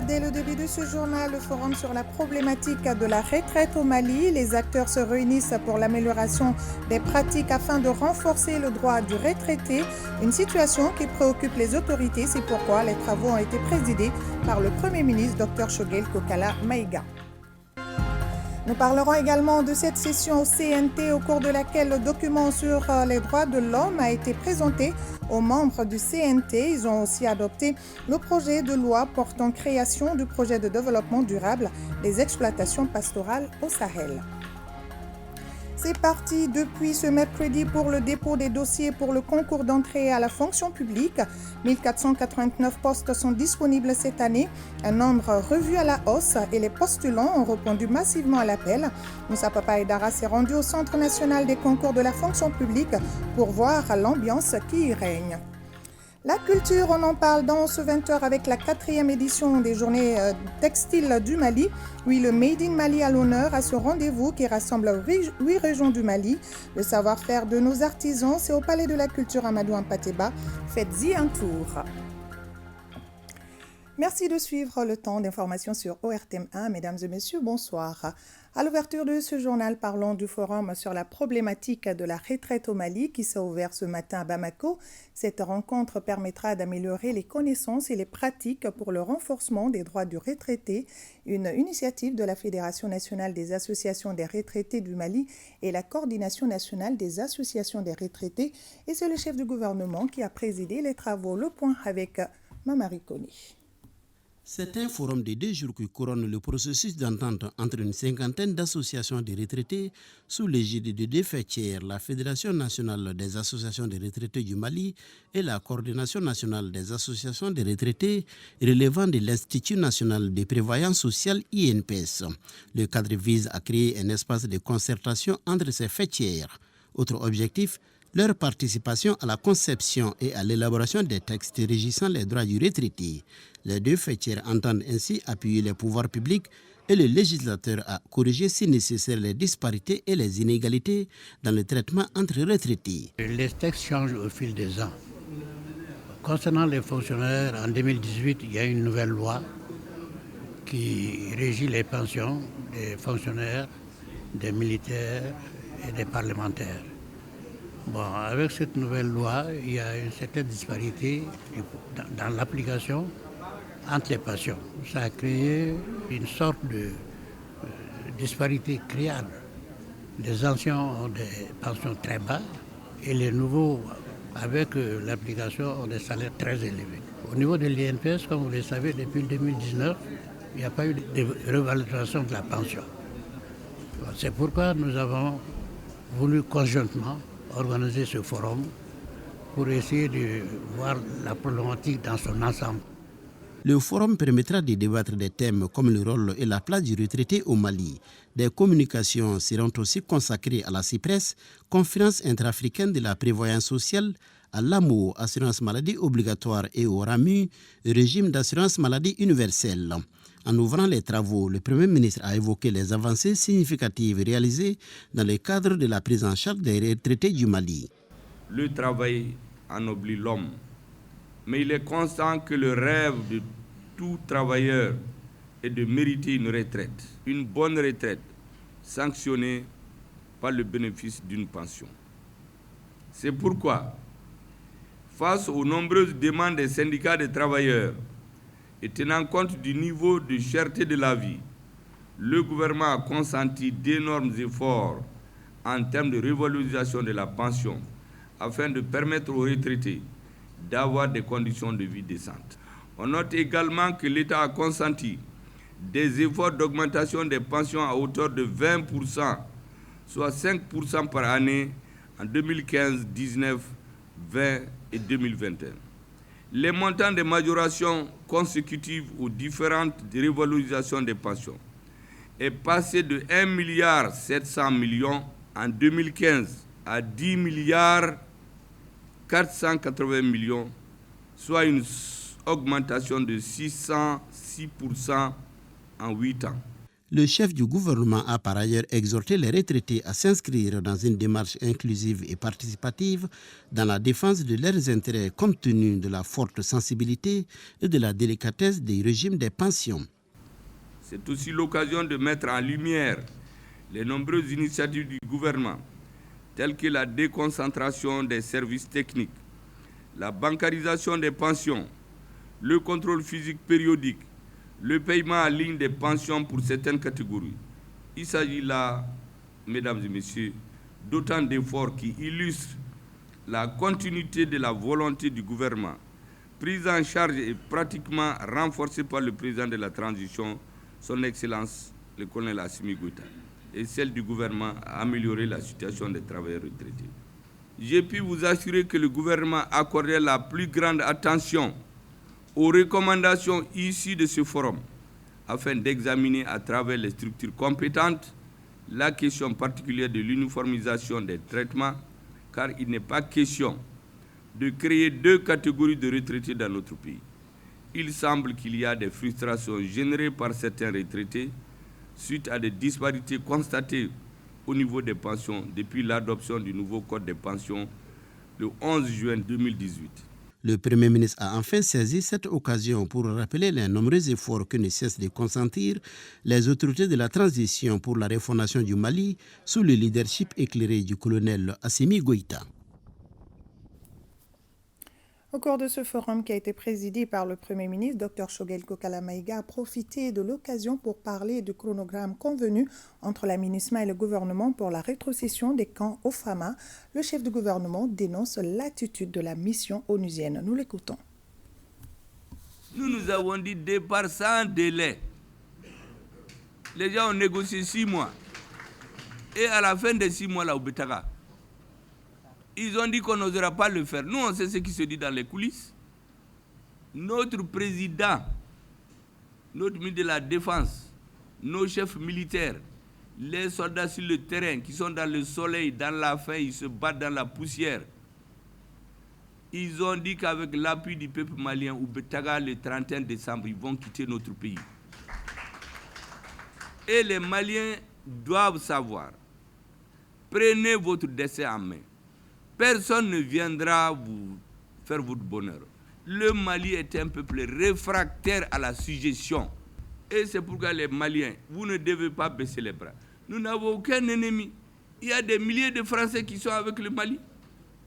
Dès le début de ce journal, le forum sur la problématique de la retraite au Mali. Les acteurs se réunissent pour l'amélioration des pratiques afin de renforcer le droit du retraité. Une situation qui préoccupe les autorités. C'est pourquoi les travaux ont été présidés par le Premier ministre Dr Choguel Kokala Maïga. Nous parlerons également de cette session au CNT au cours de laquelle le document sur les droits de l'homme a été présenté aux membres du CNT. Ils ont aussi adopté le projet de loi portant création du projet de développement durable des exploitations pastorales au Sahel. C'est parti depuis ce mercredi pour le dépôt des dossiers pour le concours d'entrée à la fonction publique. 1489 postes sont disponibles cette année, un nombre revu à la hausse et les postulants ont répondu massivement à l'appel. Moussa Papa Aidara s'est rendu au Centre national des concours de la fonction publique pour voir l'ambiance qui y règne. La culture, on en parle dans ce 20h avec la 4e édition des journées textiles du Mali. Oui, le Made in Mali à l'honneur à ce rendez-vous qui rassemble 8 régions du Mali. Le savoir-faire de nos artisans, c'est au Palais de la Culture Amadou Ampateba. Faites-y un tour. Merci de suivre le temps d'information sur ORTM1. Mesdames et messieurs, bonsoir. À l'ouverture de ce journal, parlons du forum sur la problématique de la retraite au Mali qui s'est ouvert ce matin à Bamako. Cette rencontre permettra d'améliorer les connaissances et les pratiques pour le renforcement des droits du retraité, une initiative de la Fédération nationale des associations des retraités du Mali et la Coordination nationale des associations des retraités. Et c'est le chef du gouvernement qui a présidé les travaux. Le point avec Mamari Koni. C'est un forum de 2 jours qui couronne le processus d'entente entre une cinquantaine d'associations de retraités sous l'égide de 2 fêtières, la Fédération nationale des associations de retraités du Mali et la Coordination nationale des associations de retraités relevant de l'Institut national de prévoyance sociale INPS. Le cadre vise à créer un espace de concertation entre ces fêtières. Autre objectif, leur participation à la conception et à l'élaboration des textes régissant les droits du retraité. Les 2 fêtières entendent ainsi appuyer les pouvoirs publics et le législateur à corriger si nécessaire les disparités et les inégalités dans le traitement entre retraités. Les textes changent au fil des ans. Concernant les fonctionnaires, en 2018, il y a une nouvelle loi qui régit les pensions des fonctionnaires, des militaires et des parlementaires. Bon, avec cette nouvelle loi, il y a une certaine disparité dans l'application entre les pensions. Ça a créé une sorte de disparité créable. Les anciens ont des pensions très bas et les nouveaux, avec l'application, ont des salaires très élevés. Au niveau de l'INPS, comme vous le savez, depuis 2019, il n'y a pas eu de revalorisation de la pension. C'est pourquoi nous avons voulu conjointement organiser ce forum pour essayer de voir la problématique dans son ensemble. Le forum permettra de débattre des thèmes comme le rôle et la place du retraité au Mali. Des communications seront aussi consacrées à la CIPRES, Conférence intra-africaine de la prévoyance sociale, à l'AMO, assurance maladie obligatoire, et au RAMU, régime d'assurance maladie universelle. En ouvrant les travaux, le Premier ministre a évoqué les avancées significatives réalisées dans le cadre de la prise en charge des retraités du Mali. Le travail ennoblit l'homme, mais il est constant que le rêve de tout travailleur est de mériter une bonne retraite, sanctionnée par le bénéfice d'une pension. C'est pourquoi, face aux nombreuses demandes des syndicats de travailleurs, et tenant compte du niveau de cherté de la vie, le gouvernement a consenti d'énormes efforts en termes de revalorisation de la pension afin de permettre aux retraités d'avoir des conditions de vie décentes. On note également que l'État a consenti des efforts d'augmentation des pensions à hauteur de 20%, soit 5% par année en 2015, 19, 20 et 2021. Les montants de majoration consécutives aux différentes revalorisations des pensions est passé de 1,7 milliard en 2015 à 10,480 milliards, soit une augmentation de 606% en 8 ans. Le chef du gouvernement a par ailleurs exhorté les retraités à s'inscrire dans une démarche inclusive et participative dans la défense de leurs intérêts compte tenu de la forte sensibilité et de la délicatesse des régimes des pensions. C'est aussi l'occasion de mettre en lumière les nombreuses initiatives du gouvernement, telles que la déconcentration des services techniques, la bancarisation des pensions, le contrôle physique périodique, le paiement en ligne des pensions pour certaines catégories. Il s'agit là, mesdames et messieurs, d'autant d'efforts qui illustrent la continuité de la volonté du gouvernement, prise en charge et pratiquement renforcée par le président de la transition, son Excellence le colonel Assimi Goïta, et celle du gouvernement à améliorer la situation des travailleurs retraités. J'ai pu vous assurer que le gouvernement accordait la plus grande attention aux recommandations issues de ce forum afin d'examiner à travers les structures compétentes la question particulière de l'uniformisation des traitements, car il n'est pas question de créer deux catégories de retraités dans notre pays. Il semble qu'il y a des frustrations générées par certains retraités suite à des disparités constatées au niveau des pensions depuis l'adoption du nouveau Code des pensions le 11 juin 2018. Le Premier ministre a enfin saisi cette occasion pour rappeler les nombreux efforts que ne cessent de consentir les autorités de la transition pour la refondation du Mali sous le leadership éclairé du colonel Assimi Goïta. Au cours de ce forum qui a été présidé par le Premier ministre, Dr Shogel Kokala Maïga a profité de l'occasion pour parler du chronogramme convenu entre la MINUSMA et le gouvernement pour la rétrocession des camps au Fama. Le chef du gouvernement dénonce l'attitude de la mission onusienne. Nous l'écoutons. Nous avons dit départ sans délai. Les gens ont négocié 6 mois. Et à la fin des 6 mois, là, au Betara, ils ont dit qu'on n'osera pas le faire. Nous, on sait ce qui se dit dans les coulisses. Notre président, notre ministre de la Défense, nos chefs militaires, les soldats sur le terrain qui sont dans le soleil, dans la faim, ils se battent dans la poussière. Ils ont dit qu'avec l'appui du peuple malien, au Betaga, le 31 décembre, ils vont quitter notre pays. Et les Maliens doivent savoir, prenez votre destin en main. Personne ne viendra vous faire votre bonheur. Le Mali est un peuple réfractaire à la suggestion. Et c'est pourquoi les Maliens, vous ne devez pas baisser les bras. Nous n'avons aucun ennemi. Il y a des milliers de Français qui sont avec le Mali.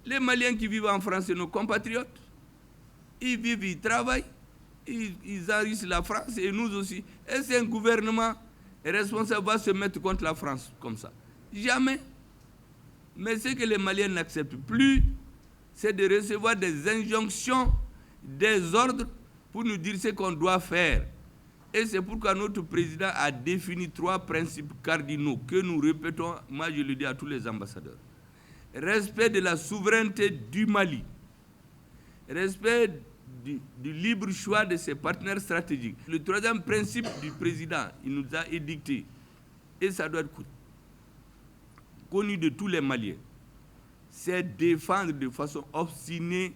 Les Maliens qui vivent en France, c'est nos compatriotes. Ils vivent, ils travaillent, ils enrichissent la France et nous aussi. Est-ce qu'un gouvernement responsable va se mettre contre la France comme ça? Jamais. Mais ce que les Maliens n'acceptent plus, c'est de recevoir des injonctions, des ordres pour nous dire ce qu'on doit faire. Et c'est pourquoi notre président a défini 3 principes cardinaux que nous répétons, moi je le dis à tous les ambassadeurs. Respect de la souveraineté du Mali, respect du libre choix de ses partenaires stratégiques. Le 3e principe du président, il nous a édicté, et ça doit être connu de tous les Maliens, c'est défendre de façon obstinée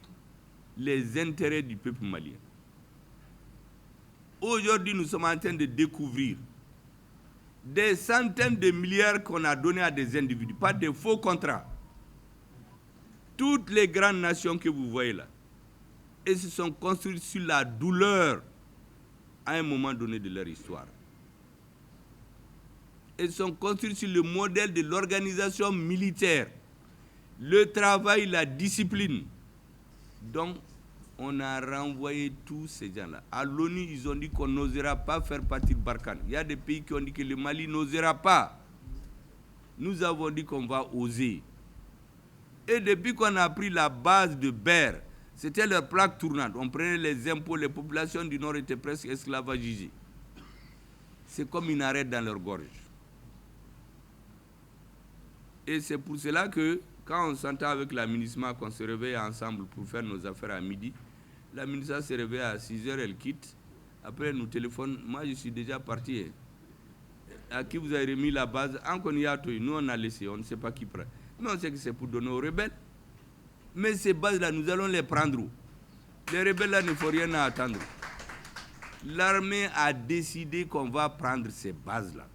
les intérêts du peuple malien. Aujourd'hui, nous sommes en train de découvrir des centaines de milliards qu'on a donnés à des individus, pas de faux contrats. Toutes les grandes nations que vous voyez là, elles se sont construites sur la douleur à un moment donné de leur histoire. Elles sont construites sur le modèle de l'organisation militaire, le travail, la discipline. Donc, on a renvoyé tous ces gens-là. À l'ONU, ils ont dit qu'on n'osera pas faire partie de Barkhane. Il y a des pays qui ont dit que le Mali n'osera pas. Nous avons dit qu'on va oser. Et depuis qu'on a pris la base de Ber, c'était leur plaque tournante. On prenait les impôts, les populations du Nord étaient presque esclavagisées. C'est comme une arête dans leur gorge. Et c'est pour cela que, quand on s'entend avec la MINUSMA, qu'on se réveille ensemble pour faire nos affaires à midi, la MINUSMA se réveille à 6h, elle quitte. Après, elle nous téléphone. Moi, je suis déjà parti. À qui vous avez remis la base? Nous, on a laissé, on ne sait pas qui prend. Mais on sait que c'est pour donner aux rebelles. Mais ces bases-là, nous allons les prendre. Les rebelles-là ne font rien à attendre. L'armée a décidé qu'on va prendre ces bases-là.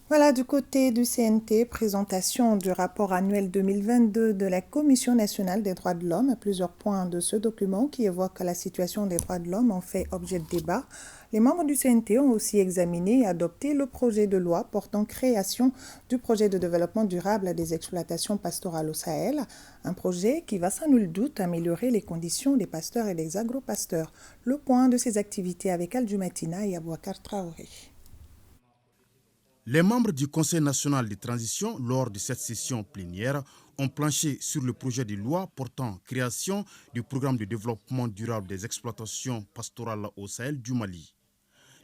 Voilà, du côté du CNT, présentation du rapport annuel 2022 de la Commission nationale des droits de l'homme. Plusieurs points de ce document qui évoquent la situation des droits de l'homme ont fait objet de débat. Les membres du CNT ont aussi examiné et adopté le projet de loi portant création du projet de développement durable des exploitations pastorales au Sahel, un projet qui va sans nul doute améliorer les conditions des pasteurs et des agro-pasteurs. Le point de ces activités avec Aldjumatina et Abouakar Traoré. Les membres du Conseil national de transition, lors de cette session plénière, ont planché sur le projet de loi portant création du programme de développement durable des exploitations pastorales au Sahel du Mali.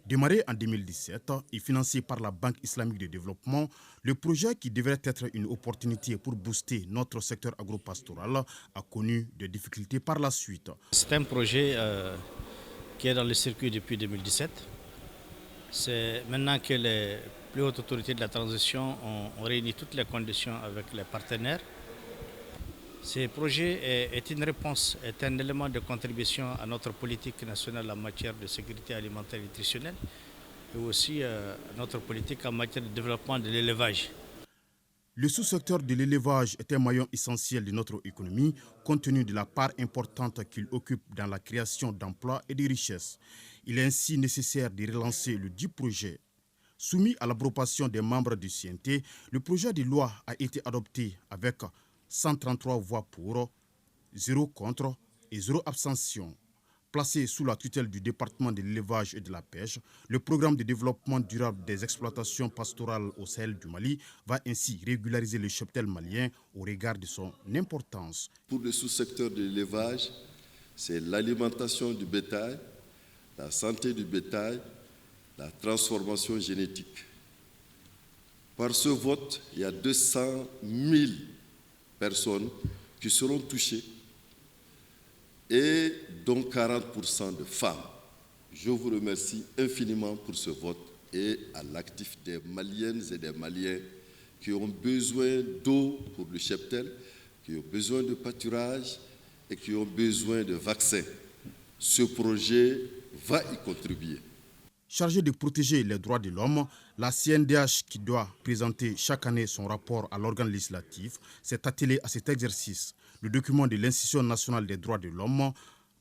Démarré en 2017 et financé par la Banque islamique de développement, le projet qui devrait être une opportunité pour booster notre secteur agropastoral a connu des difficultés par la suite. C'est un projet qui est dans le circuit depuis 2017. C'est maintenant que les plus hautes autorités de la transition ont réuni toutes les conditions avec les partenaires. Ce projet est une réponse, est un élément de contribution à notre politique nationale en matière de sécurité alimentaire et nutritionnelle et aussi notre politique en matière de développement de l'élevage. Le sous-secteur de l'élevage est un maillon essentiel de notre économie, compte tenu de la part importante qu'il occupe dans la création d'emplois et de richesses. Il est ainsi nécessaire de relancer le dit projet. Soumis à l'approbation des membres du CNT, le projet de loi a été adopté avec 133 voix pour, 0 contre et 0 abstention. Placé sous la tutelle du département de l'élevage et de la pêche, le programme de développement durable des exploitations pastorales au Sahel du Mali va ainsi régulariser le cheptel malien au regard de son importance. Pour le sous-secteur de l'élevage, c'est l'alimentation du bétail, la santé du bétail, la transformation génétique. Par ce vote, il y a 200 000 personnes qui seront touchées et dont 40% de femmes. Je vous remercie infiniment pour ce vote et à l'actif des Maliennes et des Maliens qui ont besoin d'eau pour le cheptel, qui ont besoin de pâturage et qui ont besoin de vaccins. Ce projet va y contribuer. Chargée de protéger les droits de l'homme, la CNDH, qui doit présenter chaque année son rapport à l'organe législatif, s'est attelée à cet exercice. Le document de l'Institution nationale des droits de l'homme,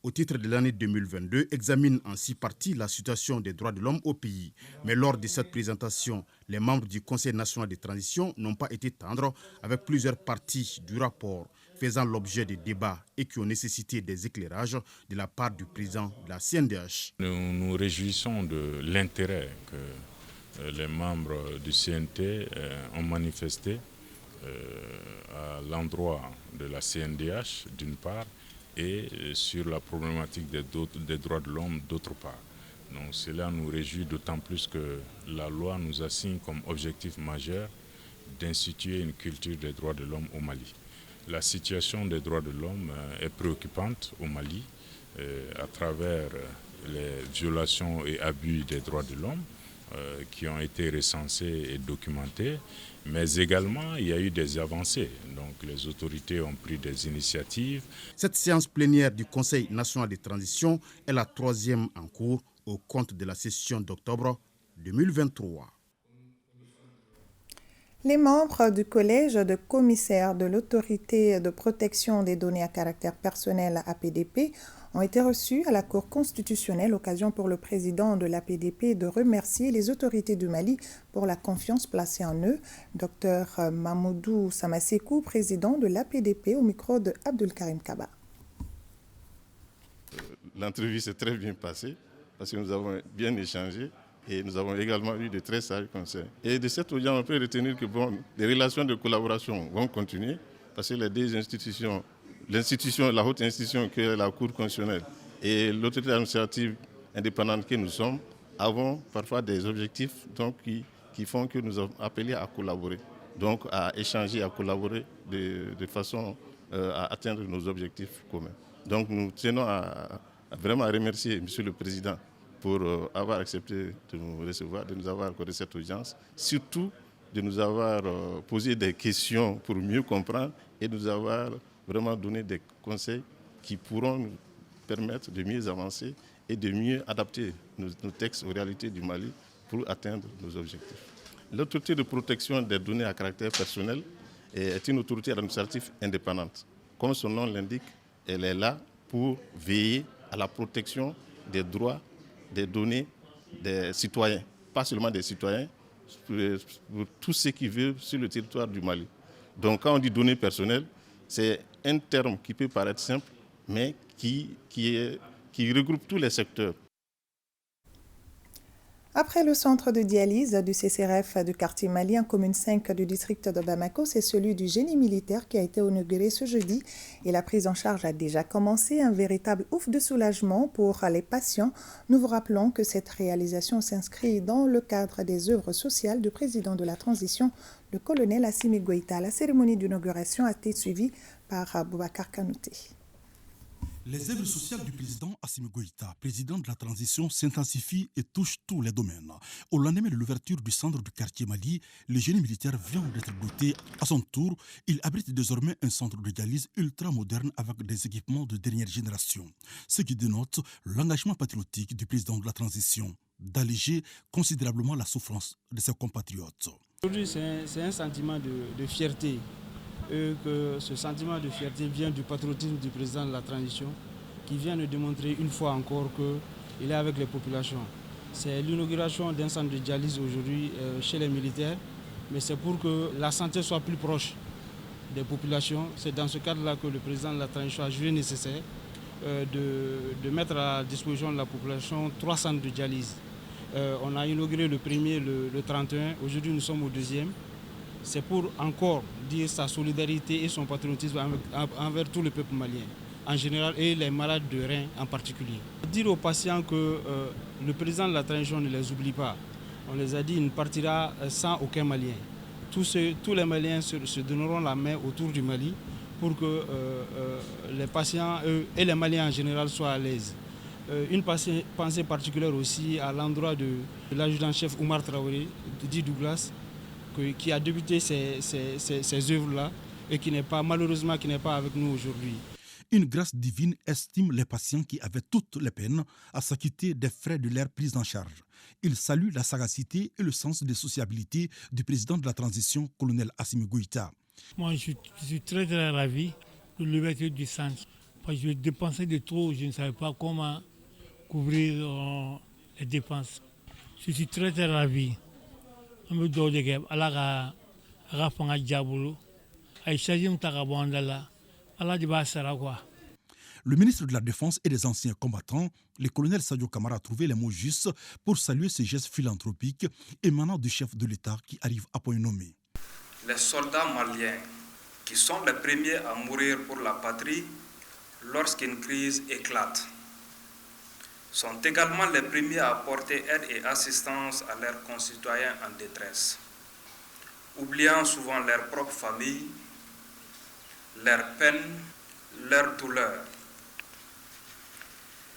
au titre de l'année 2022, examine en 6 parties la situation des droits de l'homme au pays. Mais lors de cette présentation, les membres du Conseil national de transition n'ont pas été tendres avec plusieurs parties du rapport, faisant l'objet de débats et qui ont nécessité des éclairages de la part du président de la CNDH. Nous nous réjouissons de l'intérêt que les membres du CNT ont manifesté à l'endroit de la CNDH d'une part et sur la problématique des droits de l'homme d'autre part. Donc cela nous réjouit d'autant plus que la loi nous assigne comme objectif majeur d'instituer une culture des droits de l'homme au Mali. La situation des droits de l'homme est préoccupante au Mali à travers les violations et abus des droits de l'homme qui ont été recensés et documentés, mais également il y a eu des avancées. Donc les autorités ont pris des initiatives. Cette séance plénière du Conseil national de transition est la 3e en cours au compte de la session d'octobre 2023. Les membres du collège de commissaires de l'autorité de protection des données à caractère personnel APDP ont été reçus à la Cour constitutionnelle, occasion pour le président de l'APDP de remercier les autorités du Mali pour la confiance placée en eux. Dr Mamoudou Samasekou, président de l'APDP, au micro de Abdul Karim Kaba. L'entrevue s'est très bien passée parce que nous avons bien échangé et nous avons également eu de très sages conseils. Et de cette audience, on peut retenir que les relations de collaboration vont continuer parce que les deux institutions, la haute institution que est la Cour constitutionnelle et l'autorité administrative indépendante que nous sommes, avons parfois des objectifs donc, qui font que nous avons appelé à collaborer, donc à échanger, à collaborer de façon à atteindre nos objectifs communs. Donc nous tenons vraiment à remercier M. le Président pour avoir accepté de nous recevoir, de nous avoir accordé cette audience, surtout de nous avoir posé des questions pour mieux comprendre et de nous avoir vraiment donné des conseils qui pourront permettre de mieux avancer et de mieux adapter nos textes aux réalités du Mali pour atteindre nos objectifs. L'autorité de protection des données à caractère personnel est une autorité administrative indépendante. Comme son nom l'indique, elle est là pour veiller à la protection des droits, des données des citoyens. Pas seulement des citoyens, pour tous ceux qui vivent sur le territoire du Mali. Donc quand on dit données personnelles, c'est un terme qui peut paraître simple, mais qui regroupe tous les secteurs. Après le centre de dialyse du CCRF du quartier malien, commune 5 du district de Bamako, c'est celui du génie militaire qui a été inauguré ce jeudi et la prise en charge a déjà commencé. Un véritable ouf de soulagement pour les patients. Nous vous rappelons que cette réalisation s'inscrit dans le cadre des œuvres sociales du président de la transition, le colonel Assimi Goïta. La cérémonie d'inauguration a été suivie par Boubacar Kanouté. Les œuvres sociales du président Assimi Goïta, président de la transition, s'intensifient et touchent tous les domaines. Au lendemain de l'ouverture du centre du quartier Mali, le génie militaire vient d'être doté. À son tour, il abrite désormais un centre de dialyse ultra moderne avec des équipements de dernière génération. Ce qui dénote l'engagement patriotique du président de la transition d'alléger considérablement la souffrance de ses compatriotes. Aujourd'hui, c'est un sentiment de fierté. Et que ce sentiment de fierté vient du patriotisme du président de la transition qui vient de démontrer une fois encore qu'il est avec les populations. C'est l'inauguration d'un centre de dialyse aujourd'hui chez les militaires, mais c'est pour que la santé soit plus proche des populations. C'est dans ce cadre-là que le président de la transition a jugé nécessaire de mettre à la disposition de la population 3 centres de dialyse. On a inauguré le premier le 31, aujourd'hui nous sommes au deuxième. C'est pour encore dire sa solidarité et son patriotisme envers tout le peuple malien en général et les malades de reins en particulier. Dire aux patients que le président de la transition ne les oublie pas. On les a dit qu'il ne partira sans aucun Malien. Tous les Maliens se donneront la main autour du Mali pour que les patients et les Maliens en général soient à l'aise. Une pensée particulière aussi à l'endroit de l'adjudant-chef Oumar Traoré, dit Douglas, qui a débuté ces œuvres-là et qui n'est pas avec nous aujourd'hui. Une grâce divine estime les patients qui avaient toutes les peines à s'acquitter des frais de leur prise en charge. Il salue la sagacité et le sens de sociabilité du président de la transition, colonel Assimi Goïta. Moi, je suis très ravi de l'ouverture du centre. Parce que je dépensais de trop, je ne savais pas comment couvrir les dépenses. Je suis très ravi. Le ministre de la Défense et des anciens combattants, le colonel Sadio Kamara, a trouvé les mots justes pour saluer ce geste philanthropique émanant du chef de l'État qui arrive à point nommé. Les soldats maliens, qui sont les premiers à mourir pour la patrie lorsqu'une crise éclate, sont également les premiers à apporter aide et assistance à leurs concitoyens en détresse, oubliant souvent leur propre famille, leurs peines, leurs douleurs.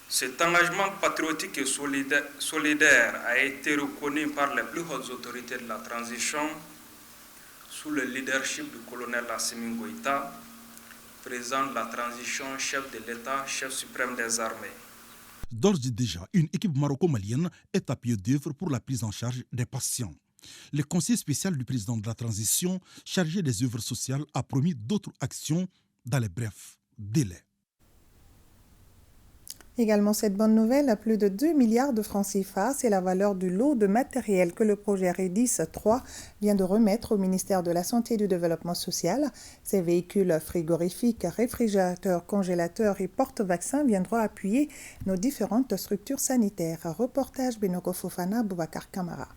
Cet engagement patriotique et solidaire a été reconnu par les plus hautes autorités de la transition sous le leadership du colonel Assimi Goïta, président de la transition, chef de l'État, chef suprême des armées. D'ores et déjà, une équipe maroco-malienne est à pied d'œuvre pour la prise en charge des patients. Le conseiller spécial du président de la transition, chargé des œuvres sociales, a promis d'autres actions dans les brefs délais. Également cette bonne nouvelle, à plus de 2 milliards de francs CFA, c'est la valeur du lot de matériel que le projet Redis 3 vient de remettre au ministère de la Santé et du Développement social. Ces véhicules frigorifiques, réfrigérateurs, congélateurs et porte-vaccins viendront appuyer nos différentes structures sanitaires. Reportage Benoko Fofana, Boubacar Kamara.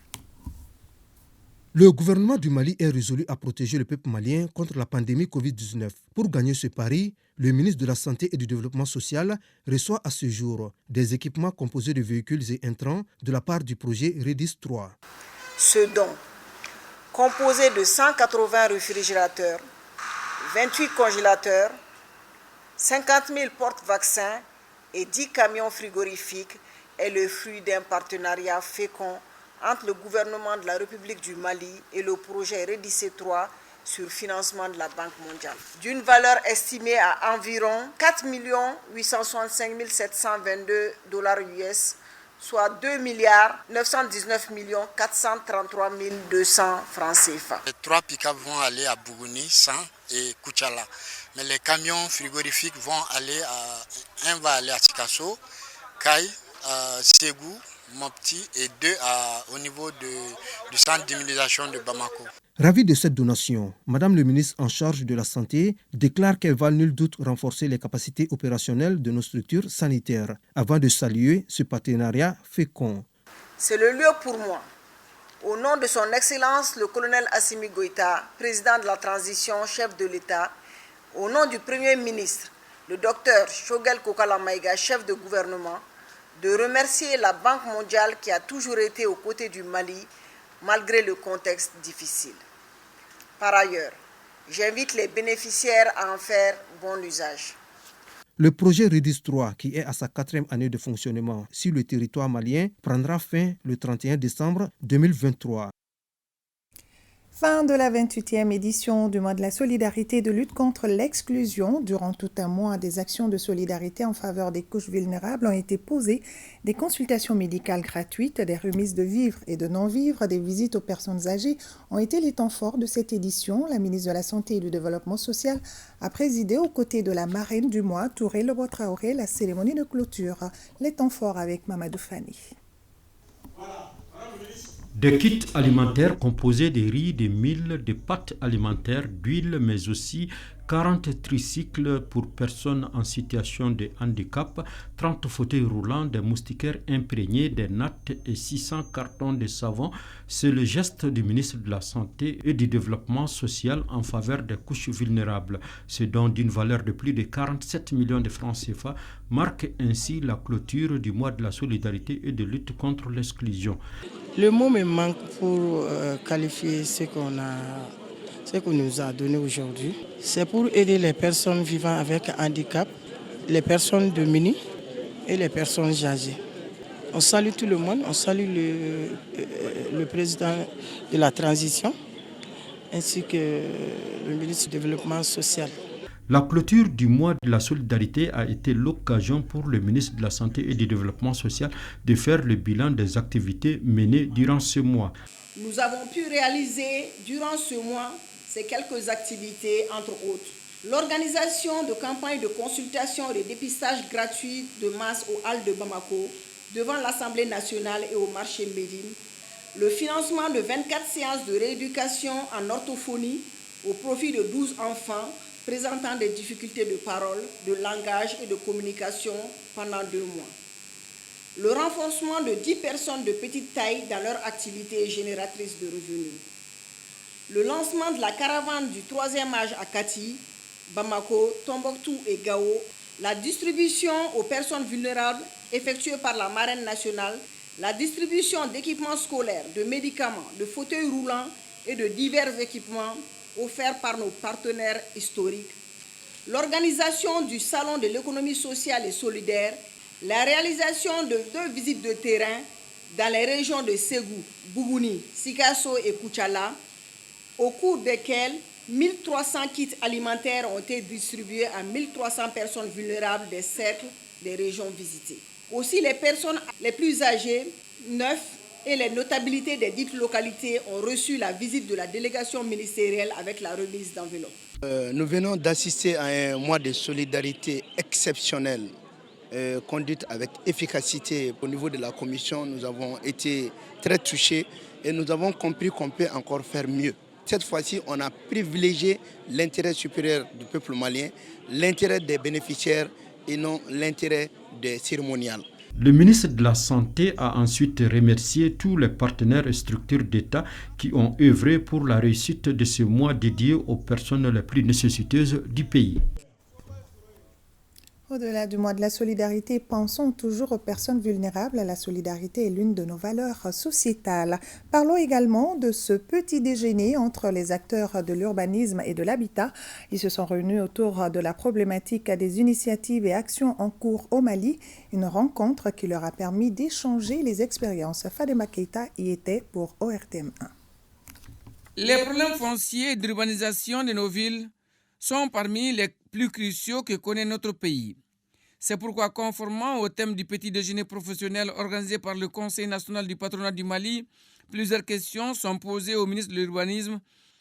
Le gouvernement du Mali est résolu à protéger le peuple malien contre la pandémie Covid-19. Pour gagner ce pari, le ministre de la Santé et du Développement social reçoit à ce jour des équipements composés de véhicules et intrants de la part du projet Redis 3. Ce don, composé de 180 réfrigérateurs, 28 congélateurs, 50 000 porte-vaccins et 10 camions frigorifiques, est le fruit d'un partenariat fécond entre le gouvernement de la République du Mali et le projet Redis 3 sur financement de la Banque mondiale, d'une valeur estimée à environ 4 865 722 $ US, soit 2 919 433 200 francs CFA. Les 3 pick-up vont aller à Bougouni, San et Kouchala. Mais les camions frigorifiques un va aller à Sikasso, Kai, Ségou, Mopti et 2 au niveau du centre d'immunisation de Bamako. Ravie de cette donation, Madame le ministre en charge de la Santé déclare qu'elle va nul doute renforcer les capacités opérationnelles de nos structures sanitaires avant de saluer ce partenariat fécond. C'est le lieu pour moi, au nom de son Excellence le colonel Assimi Goïta, président de la transition, chef de l'État, au nom du Premier ministre, le docteur Choguel Kokala Maïga, chef de gouvernement, de remercier la Banque mondiale qui a toujours été aux côtés du Mali malgré le contexte difficile. Par ailleurs, j'invite les bénéficiaires à en faire bon usage. Le projet REDIS 3, qui est à sa 4e année de fonctionnement sur le territoire malien, prendra fin le 31 décembre 2023. Fin de la 28e édition du mois de la solidarité et de lutte contre l'exclusion. Durant tout un mois, des actions de solidarité en faveur des couches vulnérables ont été posées, des consultations médicales gratuites, des remises de vivres et de non-vivres, des visites aux personnes âgées ont été les temps forts de cette édition. La ministre de la Santé et du Développement social a présidé aux côtés de la marraine du mois, Touré Lobo Traoré, la cérémonie de clôture. Les temps forts avec Mamadou Fani. Des kits alimentaires composés de riz, de mil, de pâtes alimentaires, d'huile, mais aussi 40 tricycles pour personnes en situation de handicap, 30 fauteuils roulants, des moustiquaires imprégnés, des nattes et 600 cartons de savon. C'est le geste du ministre de la Santé et du Développement social en faveur des couches vulnérables. Ce don d'une valeur de plus de 47 millions de francs CFA marque ainsi la clôture du mois de la solidarité et de lutte contre l'exclusion. Le mot me manque pour qualifier ce qu'on nous a donné aujourd'hui. C'est pour aider les personnes vivant avec handicap, les personnes démunies et les personnes âgées. On salue tout le monde, on salue le président de la transition ainsi que le ministre du Développement social. La clôture du mois de la solidarité a été l'occasion pour le ministre de la Santé et du Développement social de faire le bilan des activités menées durant ce mois. Nous avons pu réaliser durant ce mois ces quelques activités, entre autres. L'organisation de campagnes de consultation et de dépistage gratuits de masse aux Halles de Bamako, devant l'Assemblée nationale et au marché Médine. Le financement de 24 séances de rééducation en orthophonie au profit de 12 enfants présentant des difficultés de parole, de langage et de communication pendant 2 mois. Le renforcement de 10 personnes de petite taille dans leur activité génératrice de revenus. Le lancement de la caravane du 3e âge à Kati, Bamako, Tombouctou et Gao. La distribution aux personnes vulnérables effectuée par la marraine nationale. La distribution d'équipements scolaires, de médicaments, de fauteuils roulants et de divers équipements offerts par nos partenaires historiques, l'organisation du Salon de l'économie sociale et solidaire, la réalisation de 2 visites de terrain dans les régions de Ségou, Bougouni, Sikasso et Kouchala, au cours desquelles 1300 kits alimentaires ont été distribués à 1300 personnes vulnérables des cercles des régions visitées. Aussi, les personnes les plus âgées, 9, et les notabilités des dites localités ont reçu la visite de la délégation ministérielle avec la remise d'enveloppes. Nous venons d'assister à un mois de solidarité exceptionnel, conduite avec efficacité. Au niveau de la commission, nous avons été très touchés et nous avons compris qu'on peut encore faire mieux. Cette fois-ci, on a privilégié l'intérêt supérieur du peuple malien, l'intérêt des bénéficiaires et non l'intérêt des cérémonials. Le ministre de la Santé a ensuite remercié tous les partenaires et structures d'État qui ont œuvré pour la réussite de ce mois dédié aux personnes les plus nécessiteuses du pays. Au-delà du mois de la solidarité, pensons toujours aux personnes vulnérables. La solidarité est l'une de nos valeurs sociétales. Parlons également de ce petit déjeuner entre les acteurs de l'urbanisme et de l'habitat. Ils se sont réunis autour de la problématique des initiatives et actions en cours au Mali. Une rencontre qui leur a permis d'échanger les expériences. Fadema Keita y était pour ORTM1. Les problèmes fonciers et d'urbanisation de nos villes sont parmi les plus cruciaux que connaît notre pays. C'est pourquoi, conformément au thème du petit déjeuner professionnel organisé par le Conseil national du patronat du Mali, plusieurs questions sont posées au ministre de l'Urbanisme,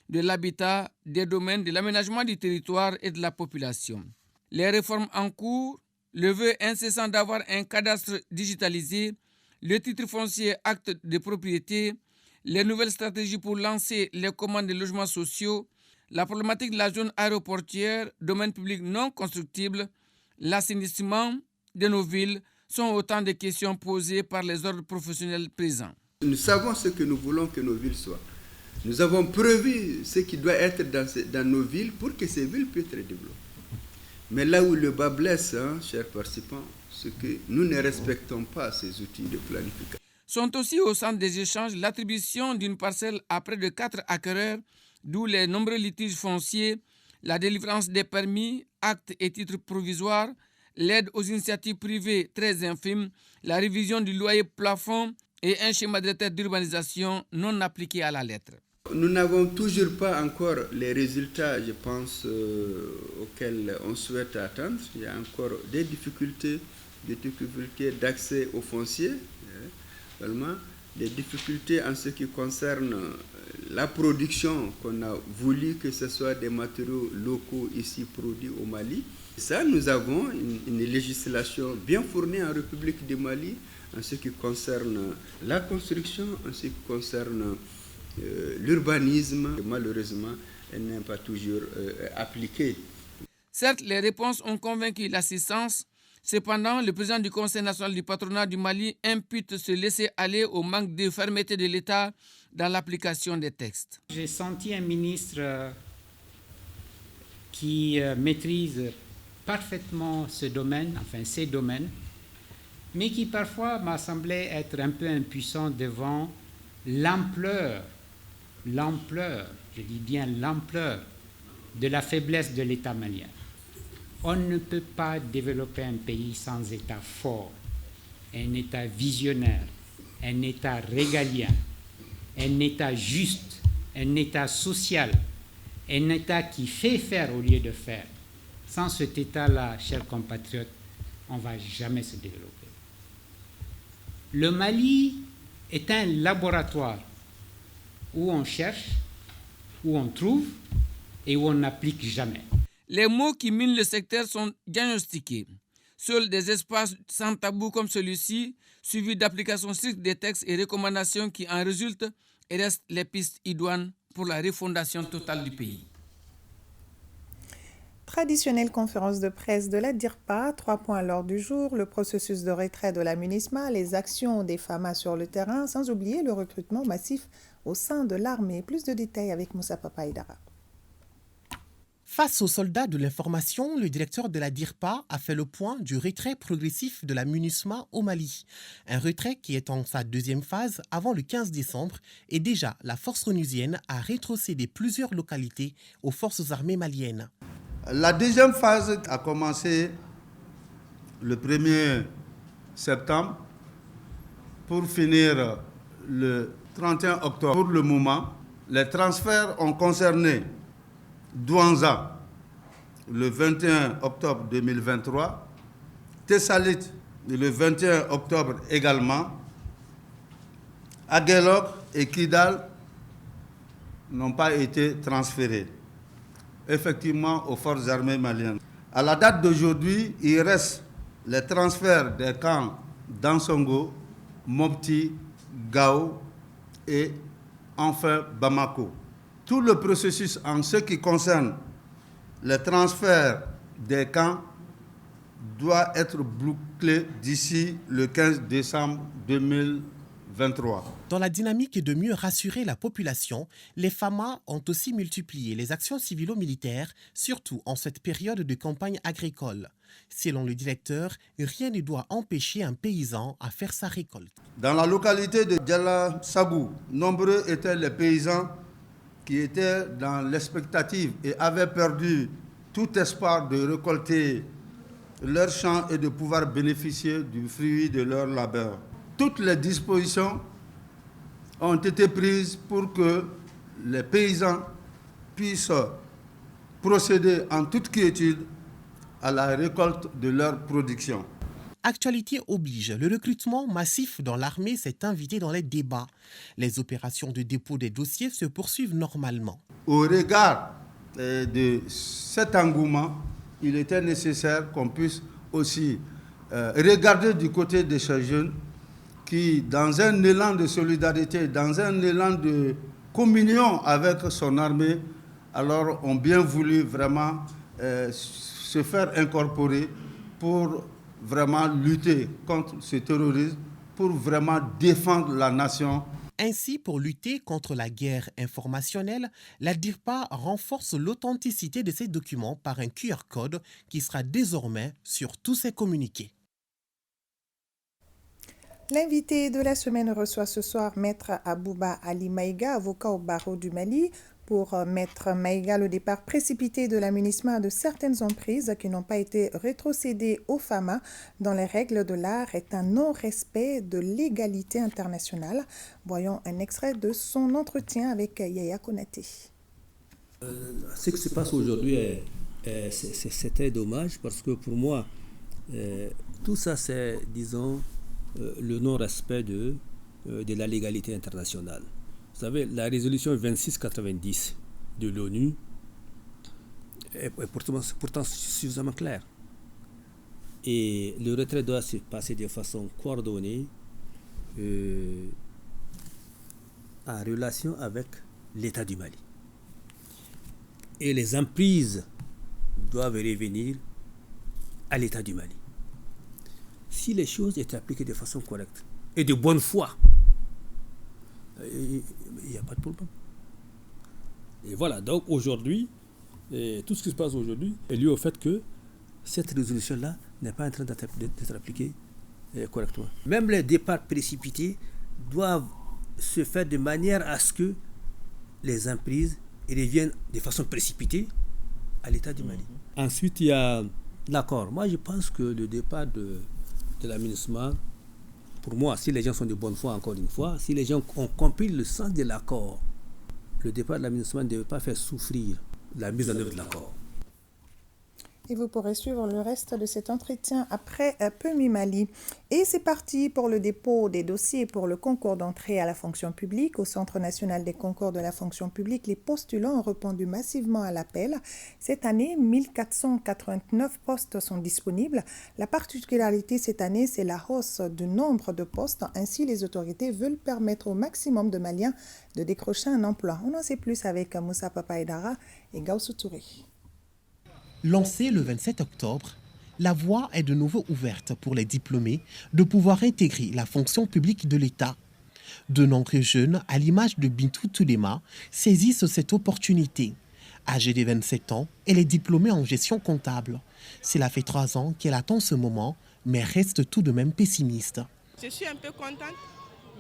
de l'Habitat, des domaines de l'aménagement du territoire et de la population. Les réformes en cours, le vœu incessant d'avoir un cadastre digitalisé, le titre foncier acte de propriété, les nouvelles stratégies pour lancer les commandes de logements sociaux, la problématique de la zone aéroportuaire, domaine public non constructible, l'assainissement de nos villes sont autant de questions posées par les ordres professionnels présents. Nous savons ce que nous voulons que nos villes soient. Nous avons prévu ce qui doit être dans nos villes pour que ces villes puissent être développées. Mais là où le bas blesse, chers participants, c'est que nous ne respectons pas ces outils de planification. Sont aussi au centre des échanges l'attribution d'une parcelle à près de 4 acquéreurs, d'où les nombreux litiges fonciers, la délivrance des permis, actes et titres provisoires, l'aide aux initiatives privées très infime, la révision du loyer plafond et un schéma de tête d'urbanisation non appliqué à la lettre. Nous n'avons toujours pas encore les résultats, je pense, auxquels on souhaite attendre. Il y a encore des difficultés d'accès au foncier, seulement des difficultés en ce qui concerne la production, qu'on a voulu que ce soit des matériaux locaux ici produits au Mali. Ça, nous avons une législation bien fournie en République du Mali en ce qui concerne la construction, en ce qui concerne l'urbanisme. Malheureusement, elle n'est pas toujours appliquée. Certes, les réponses ont convaincu l'assistance. Cependant, le président du Conseil national du patronat du Mali impute se laisser aller au manque de fermeté de l'État dans l'application des textes. J'ai senti un ministre qui maîtrise parfaitement ce domaine, enfin ces domaines, mais qui parfois m'a semblé être un peu impuissant devant l'ampleur, je dis bien l'ampleur de la faiblesse de l'État malien. On ne peut pas développer un pays sans État fort, un État visionnaire, un État régalien, un État juste, un État social, un État qui fait faire au lieu de faire. Sans cet État-là, chers compatriotes, on ne va jamais se développer. Le Mali est un laboratoire où on cherche, où on trouve et où on n'applique jamais. Les maux qui minent le secteur sont diagnostiqués. Seuls des espaces sans tabou comme celui-ci, suivis d'applications strictes des textes et recommandations qui en résultent, et restent les pistes idoines pour la refondation totale du pays. Traditionnelle conférence de presse de la DIRPA, 3 points à l'ordre du jour, le processus de retrait de la MINUSMA, les actions des FAMA sur le terrain, sans oublier le recrutement massif au sein de l'armée. Plus de détails avec Moussa Papaïdara. Face aux soldats de l'information, le directeur de la DIRPA a fait le point du retrait progressif de la MINUSMA au Mali. Un retrait qui est en sa deuxième phase avant le 15 décembre et déjà la force onusienne a rétrocédé plusieurs localités aux forces armées maliennes. La deuxième phase a commencé le 1er septembre pour finir le 31 octobre. Pour le moment, les transferts ont concerné Douanza le 21 octobre 2023, Tessalit le 21 octobre également, Aguelok et Kidal n'ont pas été transférés effectivement aux forces armées maliennes. À la date d'aujourd'hui, il reste les transferts des camps d'Ansongo, Mopti, Gao et enfin Bamako. Tout le processus en ce qui concerne les transferts des camps doit être bouclé d'ici le 15 décembre 2023. Dans la dynamique de mieux rassurer la population, les FAMA ont aussi multiplié les actions civilo-militaires, surtout en cette période de campagne agricole. Selon le directeur, rien ne doit empêcher un paysan à faire sa récolte. Dans la localité de Djala Sabou, nombreux étaient les paysans qui étaient dans l'expectative et avaient perdu tout espoir de récolter leurs champs et de pouvoir bénéficier du fruit de leur labeur. Toutes les dispositions ont été prises pour que les paysans puissent procéder en toute quiétude à la récolte de leur production. Actualité oblige, le recrutement massif dans l'armée s'est invité dans les débats. Les opérations de dépôt des dossiers se poursuivent normalement. Au regard de cet engouement, il était nécessaire qu'on puisse aussi regarder du côté de ces jeunes qui, dans un élan de solidarité, dans un élan de communion avec son armée, alors ont bien voulu vraiment se faire incorporer pour vraiment lutter contre ce terrorisme, pour vraiment défendre la nation. Ainsi, pour lutter contre la guerre informationnelle, la DIRPA renforce l'authenticité de ses documents par un QR code qui sera désormais sur tous ses communiqués. L'invité de la semaine reçoit ce soir Maître Abouba Ali Maïga, avocat au barreau du Mali. Pour Maître Maïga, le départ précipité de l'amunissement de certaines emprises qui n'ont pas été rétrocédées au FAMA dans les règles de l'art est un non-respect de l'égalité internationale. Voyons un extrait de son entretien avec Yaya Konaté. Ce qui se passe aujourd'hui, c'est très dommage parce que pour moi, tout ça, c'est, disons, le non-respect de la légalité internationale. Vous savez, la résolution 2690 de l'ONU est pourtant suffisamment claire. Et le retrait doit se passer de façon coordonnée en relation avec l'État du Mali. Et les emprises doivent revenir à l'État du Mali. Si les choses étaient appliquées de façon correcte et de bonne foi, il n'y a pas de problème. Et voilà, donc aujourd'hui, tout ce qui se passe aujourd'hui est lié au fait que cette résolution-là n'est pas en train d'être appliquée correctement. Même les départs précipités doivent se faire de manière à ce que les emprises reviennent de façon précipitée à l'État du Mali. Ensuite, il y a l'accord. Moi, je pense que le départ de l'amunissement, pour moi, si les gens sont de bonne foi, encore une fois, si les gens ont compris le sens de l'accord, le départ de l'amunissement ne devait pas faire souffrir la mise en œuvre de l'accord. Et vous pourrez suivre le reste de cet entretien après Pemi Mali. Et c'est parti pour le dépôt des dossiers pour le concours d'entrée à la fonction publique. Au Centre national des concours de la fonction publique, les postulants ont répondu massivement à l'appel. Cette année, 1489 postes sont disponibles. La particularité cette année, c'est la hausse du nombre de postes. Ainsi, les autorités veulent permettre au maximum de Maliens de décrocher un emploi. On en sait plus avec Moussa Papaïdara et Gaussou Touré. Lancée le 27 octobre, la voie est de nouveau ouverte pour les diplômés de pouvoir intégrer la fonction publique de l'État. De nombreux jeunes, à l'image de Bintou Toulema, saisissent cette opportunité. Âgée de 27 ans, elle est diplômée en gestion comptable. Cela fait 3 ans qu'elle attend ce moment, mais reste tout de même pessimiste. Je suis un peu contente,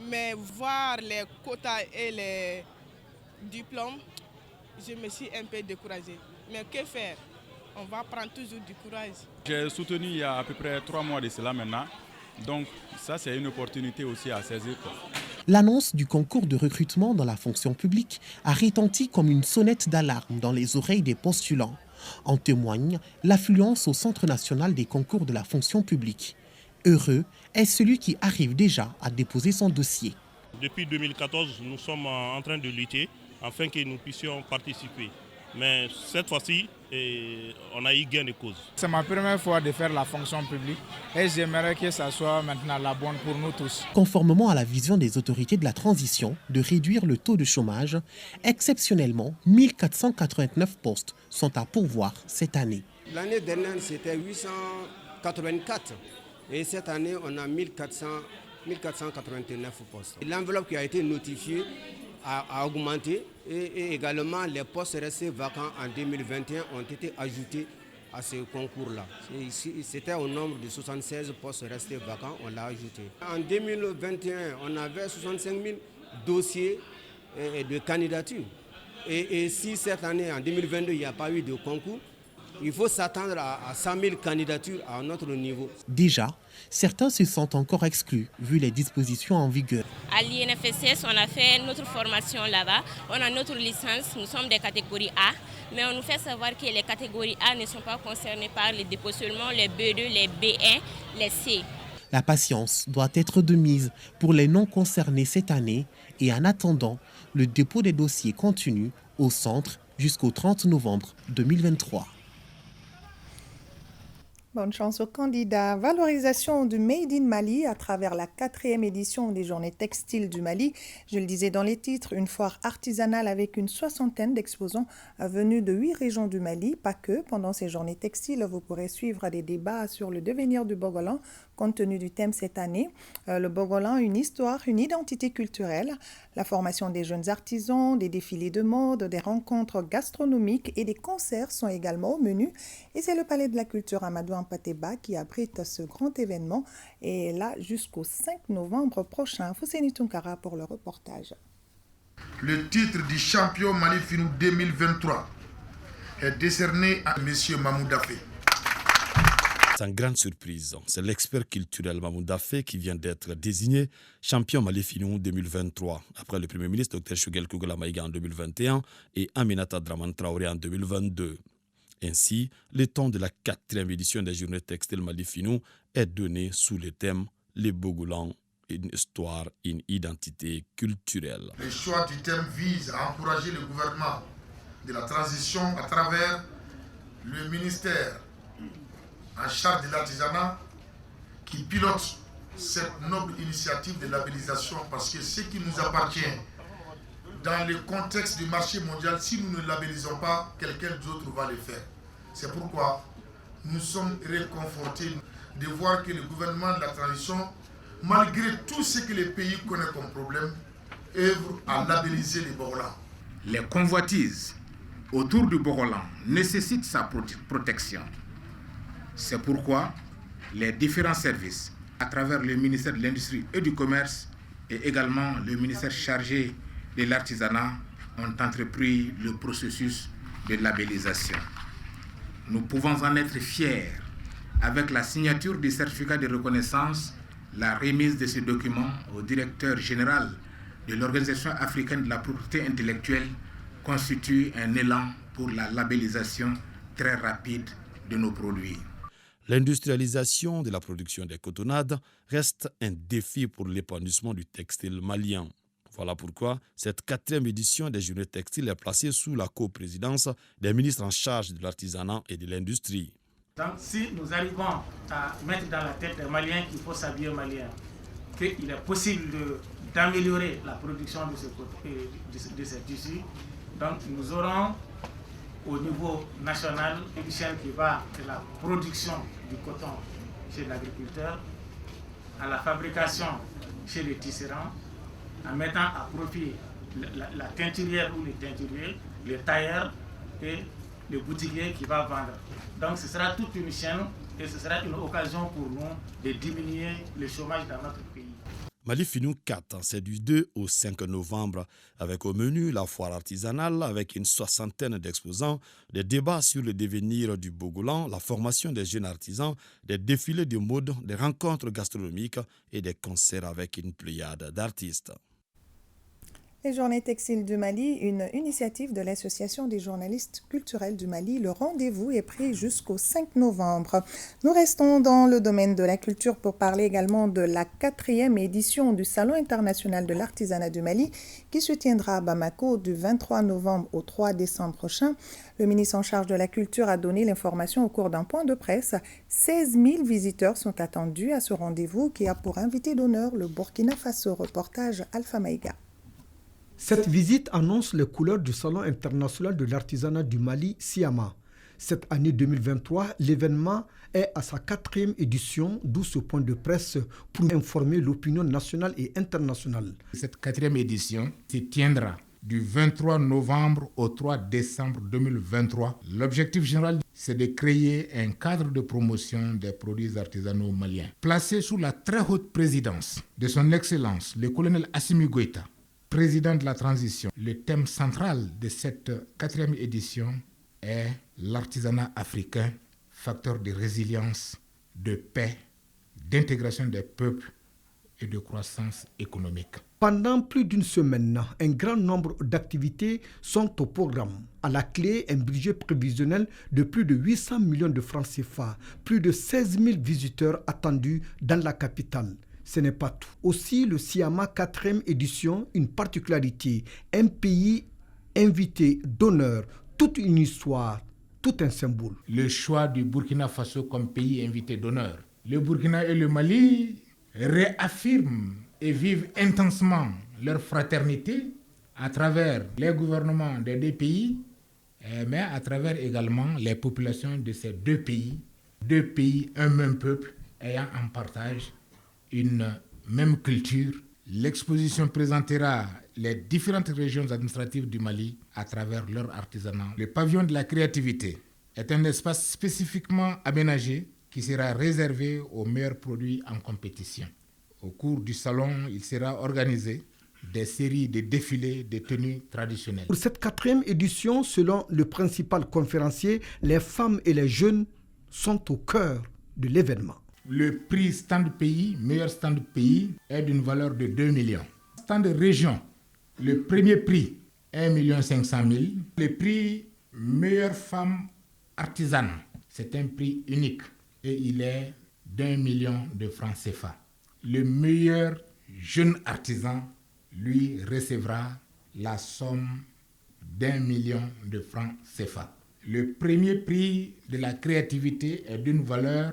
mais voir les quotas et les diplômes, je me suis un peu découragée. Mais que faire ? On va prendre toujours du courage. J'ai soutenu il y a à peu près 3 mois de cela maintenant. Donc ça, c'est une opportunité aussi à saisir. L'annonce du concours de recrutement dans la fonction publique a retenti comme une sonnette d'alarme dans les oreilles des postulants. En témoigne l'affluence au Centre national des concours de la fonction publique. Heureux est celui qui arrive déjà à déposer son dossier. Depuis 2014, nous sommes en train de lutter afin que nous puissions participer. Mais cette fois-ci, on a eu gain de cause. C'est ma première fois de faire la fonction publique et j'aimerais que ça soit maintenant la bonne pour nous tous. Conformément à la vision des autorités de la transition de réduire le taux de chômage, exceptionnellement, 1489 postes sont à pourvoir cette année. L'année dernière, c'était 884 et cette année, on a 1489 postes. L'enveloppe qui a été notifiée a augmenté et également les postes restés vacants en 2021 ont été ajoutés à ce concours-là. C'était au nombre de 76 postes restés vacants, on l'a ajouté. En 2021, on avait 65 000 dossiers de candidature. Et si cette année, en 2022, il n'y a pas eu de concours, il faut s'attendre à 100 000 candidatures à notre niveau. Déjà, certains se sentent encore exclus vu les dispositions en vigueur. À l'INFSS, on a fait notre formation là-bas, on a notre licence, nous sommes des catégories A, mais on nous fait savoir que les catégories A ne sont pas concernées par les dépôts seulement, les B2, les B1, les C. La patience doit être de mise pour les non concernés cette année et en attendant, le dépôt des dossiers continue au centre jusqu'au 30 novembre 2023. Bonne chance aux candidats. Valorisation du Made in Mali à travers la 4e édition des Journées textiles du Mali. Je le disais dans les titres, une foire artisanale avec une 60aine d'exposants venus de 8 régions du Mali. Pas que, pendant ces Journées textiles, vous pourrez suivre des débats sur le devenir du Bogolan, compte tenu du thème cette année. Le Bogolan, une histoire, une identité culturelle, la formation des jeunes artisans, des défilés de mode, des rencontres gastronomiques et des concerts sont également au menu. Et c'est le Palais de la Culture Amadou Pateba qui abrite ce grand événement et est là jusqu'au 5 novembre prochain. Fousseni Tunkara pour le reportage. Le titre du champion Mali Finou 2023 est décerné à M. Mamou Daffé. Sans grande surprise, c'est l'expert culturel Mamou Daffé qui vient d'être désigné champion Mali Finou 2023 après le Premier ministre Dr Choguel Kougoula Maïga en 2021 et Aminata Draman Traoré en 2022. Ainsi, le ton de la 4e édition des Journées textiles Mali Finou est donné sous le thème « Les Bogolans, une histoire, une identité culturelle ». Le choix du thème vise à encourager le gouvernement de la transition à travers le ministère en charge de l'artisanat qui pilote cette noble initiative de labellisation parce que ce qui nous appartient dans le contexte du marché mondial, si nous ne labellisons pas, quelqu'un d'autre va le faire. C'est pourquoi nous sommes réconfortés de voir que le gouvernement de la transition, malgré tout ce que le pays connaît comme problème, œuvre à labelliser les Bogolans. Les convoitises autour du Bogolan nécessitent sa protection. C'est pourquoi les différents services, à travers le ministère de l'Industrie et du Commerce et également le ministère chargé de l'artisanat, ont entrepris le processus de labellisation. Nous pouvons en être fiers avec la signature du certificat de reconnaissance, la remise de ce document au directeur général de l'Organisation africaine de la propriété intellectuelle constitue un élan pour la labellisation très rapide de nos produits. L'industrialisation de la production des cotonnades reste un défi pour l'épanouissement du textile malien. Voilà pourquoi cette 4e édition des Journées textiles est placée sous la coprésidence des ministres en charge de l'artisanat et de l'industrie. Donc si nous arrivons à mettre dans la tête des Maliens qu'il faut s'habiller malien, qu'il est possible d'améliorer la production de ces tissus, donc nous aurons au niveau national une chaîne qui va de la production du coton chez l'agriculteur à la fabrication chez les tisserands, en mettant à profit la teinturière ou les teinturiers, les tailleurs et le boutiquier qui va vendre. Donc ce sera toute une chaîne et ce sera une occasion pour nous de diminuer le chômage dans notre pays. Mali Finou 4, c'est du 2 au 5 novembre, avec au menu la foire artisanale avec une 60aine d'exposants, des débats sur le devenir du Bogolan, la formation des jeunes artisans, des défilés de mode, des rencontres gastronomiques et des concerts avec une pléiade d'artistes. Les Journées textiles du Mali, une initiative de l'Association des journalistes culturels du Mali. Le rendez-vous est pris jusqu'au 5 novembre. Nous restons dans le domaine de la culture pour parler également de la 4e édition du Salon international de l'artisanat du Mali qui se tiendra à Bamako du 23 novembre au 3 décembre prochain. Le ministre en charge de la culture a donné l'information au cours d'un point de presse. 16 000 visiteurs sont attendus à ce rendez-vous qui a pour invité d'honneur le Burkina Faso. Reportage Alpha Maïga. Cette visite annonce les couleurs du Salon international de l'artisanat du Mali, SIAMA. Cette année 2023, l'événement est à sa 4e édition, d'où ce point de presse pour informer l'opinion nationale et internationale. Cette 4e édition se tiendra du 23 novembre au 3 décembre 2023. L'objectif général, c'est de créer un cadre de promotion des produits artisanaux maliens. Placé sous la très haute présidence de son Excellence, le colonel Assimi Goïta, président de la transition, le thème central de cette 4e édition est l'artisanat africain, facteur de résilience, de paix, d'intégration des peuples et de croissance économique. Pendant plus d'une semaine, un grand nombre d'activités sont au programme. À la clé, un budget prévisionnel de plus de 800 millions de francs CFA, plus de 16 000 visiteurs attendus dans la capitale. Ce n'est pas tout. Aussi, le Siama 4e édition, une particularité, un pays invité d'honneur, toute une histoire, tout un symbole. Le choix du Burkina Faso comme pays invité d'honneur. Le Burkina et le Mali réaffirment et vivent intensement leur fraternité à travers les gouvernements des deux pays, mais à travers également les populations de ces deux pays, un même peuple ayant en partage une même culture. L'exposition présentera les différentes régions administratives du Mali à travers leur artisanat. Le pavillon de la créativité est un espace spécifiquement aménagé qui sera réservé aux meilleurs produits en compétition. Au cours du salon, il sera organisé des séries de défilés de tenues traditionnelles. Pour cette 4e édition, selon le principal conférencier, les femmes et les jeunes sont au cœur de l'événement. Le prix stand pays, meilleur stand pays, est d'une valeur de 2 millions. Stand région, le premier prix, 1 500 000. Le prix meilleure femme artisane, c'est un prix unique et il est d'1 million de francs CFA. Le meilleur jeune artisan, lui, recevra la somme d'1 million de francs CFA. Le premier prix de la créativité est d'une valeur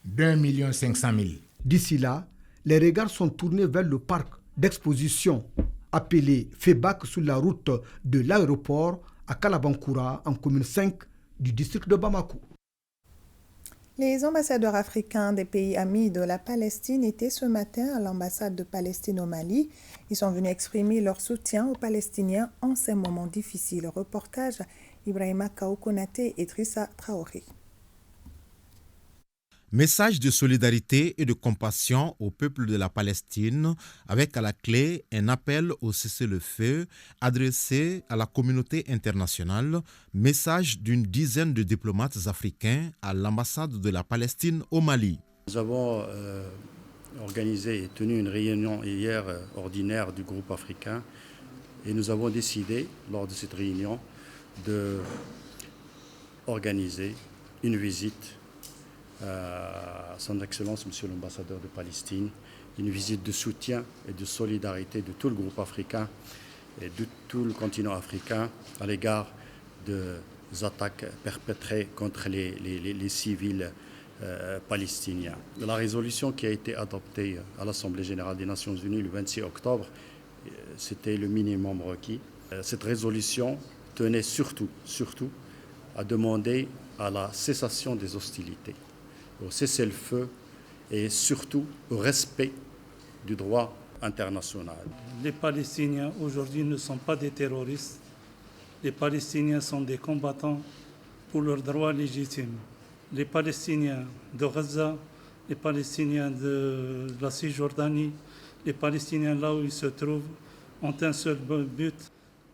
d'1 500 000. D'ici là, les regards sont tournés vers le parc d'exposition appelé FEBAC sur la route de l'aéroport à Kalabankoura, en commune 5 du district de Bamako. Les ambassadeurs africains des pays amis de la Palestine étaient ce matin à l'ambassade de Palestine au Mali. Ils sont venus exprimer leur soutien aux Palestiniens en ces moments difficiles. Reportage Ibrahima Kaokonate et Trissa Traoré. Message de solidarité et de compassion au peuple de la Palestine, avec à la clé un appel au cessez-le-feu adressé à la communauté internationale, message d'une dizaine de diplomates africains à l'ambassade de la Palestine au Mali. Nous avons organisé et tenu une réunion hier ordinaire du groupe africain et nous avons décidé lors de cette réunion d'organiser une visite à son Excellence, Monsieur l'ambassadeur de Palestine, une visite de soutien et de solidarité de tout le groupe africain et de tout le continent africain à l'égard des attaques perpétrées contre les civils palestiniens. La résolution qui a été adoptée à l'Assemblée générale des Nations unies le 26 octobre, c'était le minimum requis. Cette résolution tenait surtout à demander à la cessation des hostilités, au cessez-le-feu et surtout au respect du droit international. Les Palestiniens aujourd'hui ne sont pas des terroristes. Les Palestiniens sont des combattants pour leurs droits légitimes. Les Palestiniens de Gaza, les Palestiniens de la Cisjordanie, les Palestiniens là où ils se trouvent ont un seul but,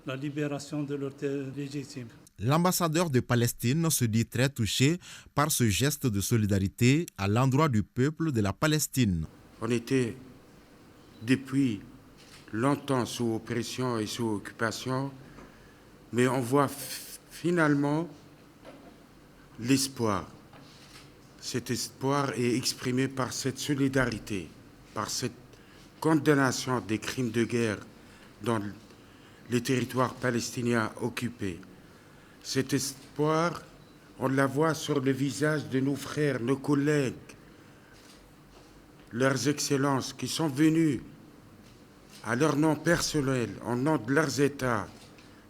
la libération de leurs terres légitimes. L'ambassadeur de Palestine se dit très touché par ce geste de solidarité à l'endroit du peuple de la Palestine. On était depuis longtemps sous oppression et sous occupation, mais on voit finalement l'espoir. Cet espoir est exprimé par cette solidarité, par cette condamnation des crimes de guerre dans les territoires palestiniens occupés. Cet espoir, on la voit sur le visage de nos frères, nos collègues, leurs excellences qui sont venus à leur nom personnel, en nom de leurs États,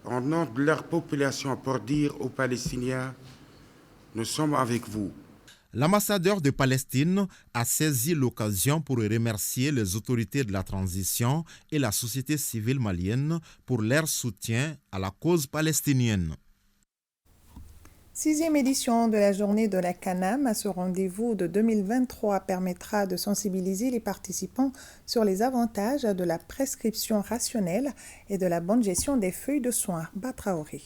en nom de leur population, pour dire aux Palestiniens, nous sommes avec vous. L'ambassadeur de Palestine a saisi l'occasion pour remercier les autorités de la transition et la société civile malienne pour leur soutien à la cause palestinienne. 6e édition de la journée de la Canam. À ce rendez-vous de 2023 permettra de sensibiliser les participants sur les avantages de la prescription rationnelle et de la bonne gestion des feuilles de soins. Batraoré.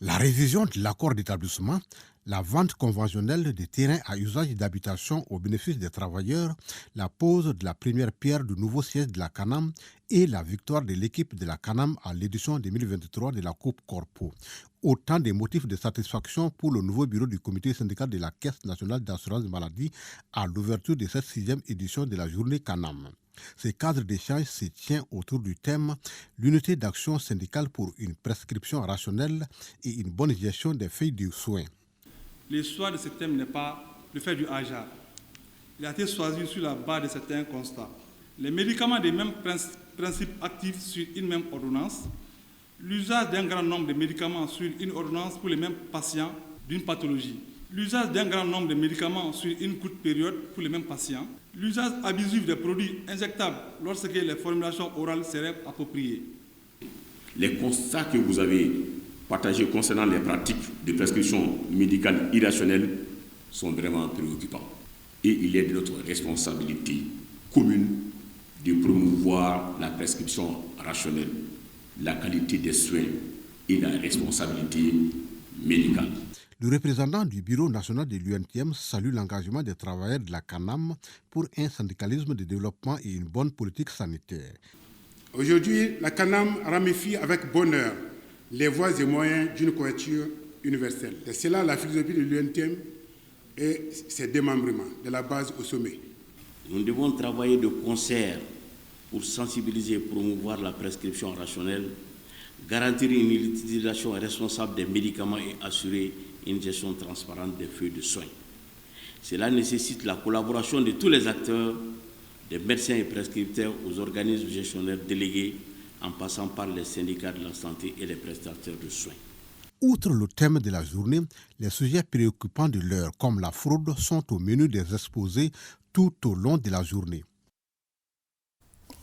La révision de l'accord d'établissement, la vente conventionnelle des terrains à usage d'habitation au bénéfice des travailleurs, la pose de la première pierre du nouveau siège de la CANAM et la victoire de l'équipe de la CANAM à l'édition 2023 de la Coupe Corpo. Autant de motifs de satisfaction pour le nouveau bureau du comité syndical de la Caisse nationale d'assurance maladie à l'ouverture de cette 6e édition de la journée CANAM. Ce cadre d'échange se tient autour du thème « L'unité d'action syndicale pour une prescription rationnelle et une bonne gestion des feuilles de soins ». Le choix de ce thème n'est pas le fait du hasard. Il a été choisi sur la base de certains constats. Les médicaments des mêmes principes actifs sur une même ordonnance, l'usage d'un grand nombre de médicaments sur une ordonnance pour les mêmes patients d'une pathologie, l'usage d'un grand nombre de médicaments sur une courte période pour les mêmes patients, l'usage abusif des produits injectables lorsque les formulations orales seraient appropriées. Les constats que vous avez partagés concernant les pratiques de prescription médicale irrationnelle sont vraiment préoccupants. Et il est de notre responsabilité commune de promouvoir la prescription rationnelle, la qualité des soins et la responsabilité médicale. Le représentant du Bureau national de l'UNTM salue l'engagement des travailleurs de la CANAM pour un syndicalisme de développement et une bonne politique sanitaire. Aujourd'hui, la CANAM ramifie avec bonheur les voies et moyens d'une couverture universelle. C'est cela la philosophie de l'UNTM et ses démembrements, de la base au sommet. Nous devons travailler de concert pour sensibiliser et promouvoir la prescription rationnelle, garantir une utilisation responsable des médicaments et assurer une gestion transparente des feuilles de soins. Cela nécessite la collaboration de tous les acteurs, des médecins et prescripteurs aux organismes gestionnaires délégués, en passant par les syndicats de la santé et les prestataires de soins. Outre le thème de la journée, les sujets préoccupants de l'heure, comme la fraude, sont au menu des exposés tout au long de la journée.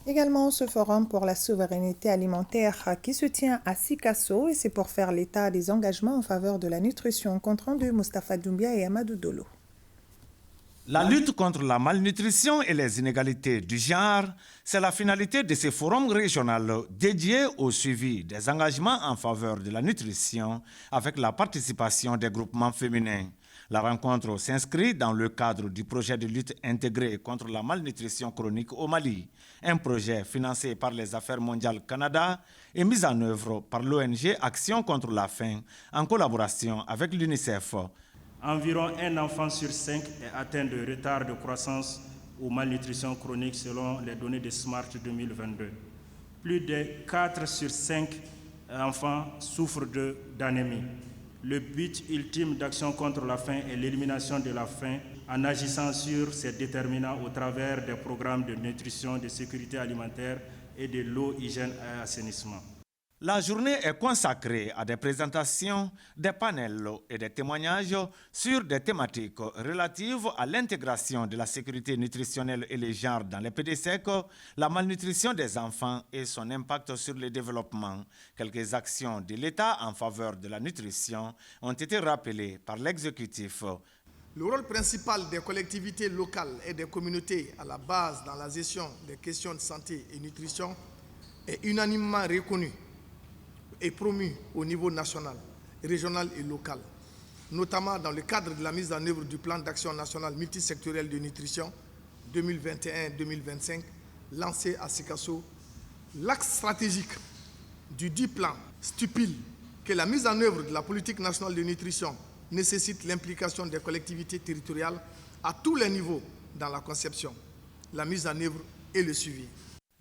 Également, ce forum pour la souveraineté alimentaire qui se tient à Sikasso et c'est pour faire l'état des engagements en faveur de la nutrition. Compte rendu Moustapha Doumbia et Amadou Dolo. La lutte contre la malnutrition et les inégalités du genre, c'est la finalité de ce forum régional dédié au suivi des engagements en faveur de la nutrition avec la participation des groupements féminins. La rencontre s'inscrit dans le cadre du projet de lutte intégrée contre la malnutrition chronique au Mali, un projet financé par les Affaires mondiales Canada et mis en œuvre par l'ONG Action contre la faim en collaboration avec l'UNICEF. Environ un enfant sur 5 est atteint de retard de croissance ou malnutrition chronique selon les données de SMART 2022. Plus de 4 sur 5 enfants souffrent d'anémie. Le but ultime d'Action contre la faim est l'élimination de la faim en agissant sur ses déterminants au travers des programmes de nutrition, de sécurité alimentaire et de l'eau, hygiène et assainissement. La journée est consacrée à des présentations, des panels et des témoignages sur des thématiques relatives à l'intégration de la sécurité nutritionnelle et les genres dans les PDSEC, la malnutrition des enfants et son impact sur le développement. Quelques actions de l'État en faveur de la nutrition ont été rappelées par l'exécutif. Le rôle principal des collectivités locales et des communautés à la base dans la gestion des questions de santé et nutrition est unanimement reconnu et promu au niveau national, régional et local, notamment dans le cadre de la mise en œuvre du plan d'action national multisectoriel de nutrition 2021-2025 lancé à Sikasso. L'axe stratégique du dit plan stipule que la mise en œuvre de la politique nationale de nutrition nécessite l'implication des collectivités territoriales à tous les niveaux dans la conception, la mise en œuvre et le suivi.